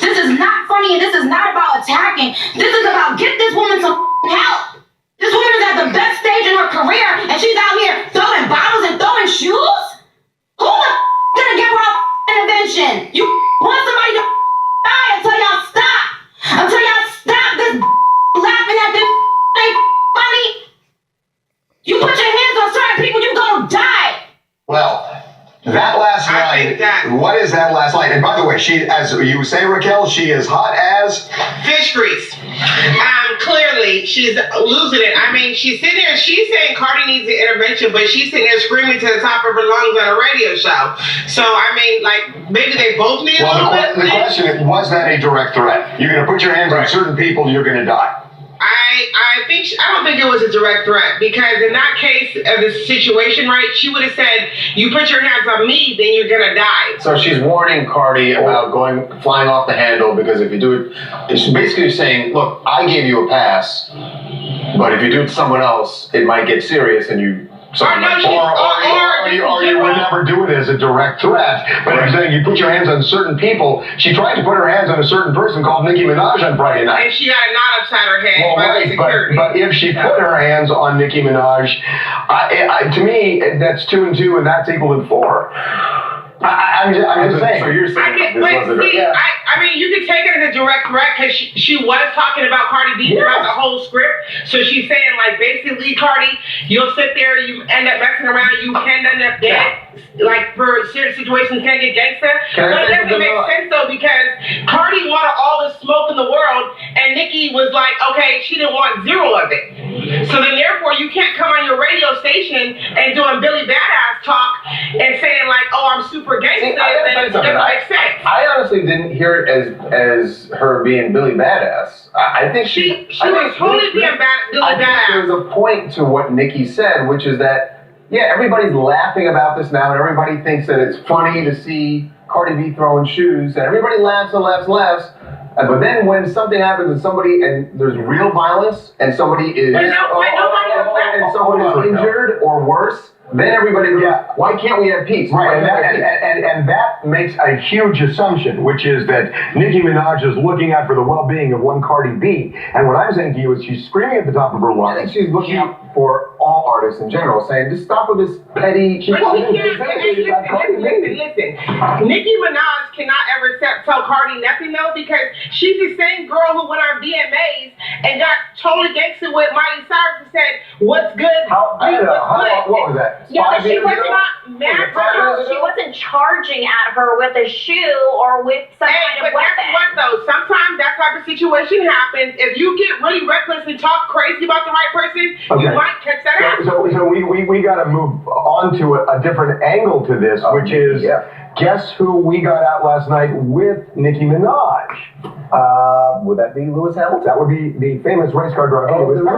This is not funny, and this is not about attacking. This is about get this woman some help. This woman is at the best stage in her career, and she's out here throwing bottles and throwing shoes? Who the gonna give her a intervention? You want somebody to die until y'all stop. Until y'all stop this laughing at this ain't funny. You put your hands on certain people, you gonna die. Well, that last night, what is that last night? And by the way, she, as you say, Raquel, she is hot as fish grease. Clearly, she's losing it. I mean, she's sitting there, she's saying Cardi needs an intervention, but she's sitting there screaming to the top of her lungs on a radio show. So, I mean, like, maybe they both need a little bit. The question is, was that a direct threat? You're going to put your hands on certain people, you're going to die. I don't think it was a direct threat, because in that case of the situation, right, she would have said, you put your hands on me, then you're gonna die. So she's warning Cardi about flying off the handle, because if you do it, it's basically saying, look, I gave you a pass, but if you do it to someone else, it might get serious and you... Or you would never do it as a direct threat. But I'm saying you put your hands on certain people. She tried to put her hands on a certain person called Nicki Minaj on Friday night. And she got a knot upside her head by the security. But if she put her hands on Nicki Minaj, to me, that's 2 and 2, and that's equal to 4. I'm just saying. So you're saying I mean, you could take it as a direct threat, because she was talking about Cardi B throughout the whole script. So she's saying, like, basically, Cardi, you'll sit there, you end up messing around, you can end up dead. Like, for serious situations, can get gangster. But it doesn't make sense, though, because Cardi wanted all the smoke in the world, and Nicki was like, okay, she didn't want zero of it. So then, therefore, you can't come on your radio station and doing Billy Badass talk and saying, like, oh, I'm super gangster. It doesn't make sense. I honestly didn't hear it as her being Billy Badass. I think she was totally being Billy Badass. I think there's a point to what Nicki said, which is that, yeah, everybody's laughing about this now, and everybody thinks that it's funny to see Cardi B throwing shoes, and everybody laughs and laughs and laughs. But then when something happens and there's real violence, and somebody is injured or worse, then everybody goes, why can't we have peace? Right, and that makes a huge assumption, which is that Nicki Minaj is looking out for the well-being of one Cardi B. And what I'm saying to you is she's screaming at the top of her lungs. I think she's looking out for all artists in general, saying, just stop with this petty... Listen. Nicki Minaj cannot ever tell Cardi nothing, though, because she's the same girl who went on VMAs and got totally gangster with Miley Cyrus and said, what's good? What was that? Yeah, but she was not mad at her. She wasn't charging at her with a shoe or with some kind of weapon. But guess what, though? Sometimes that type of situation happens. If you get really reckless and talk crazy about the right person, you might catch that ass. So we got to move on to a different angle to this, which is, guess who we got out last night with Nicki Minaj? Would that be Lewis Hamilton? That would be the famous race car driver.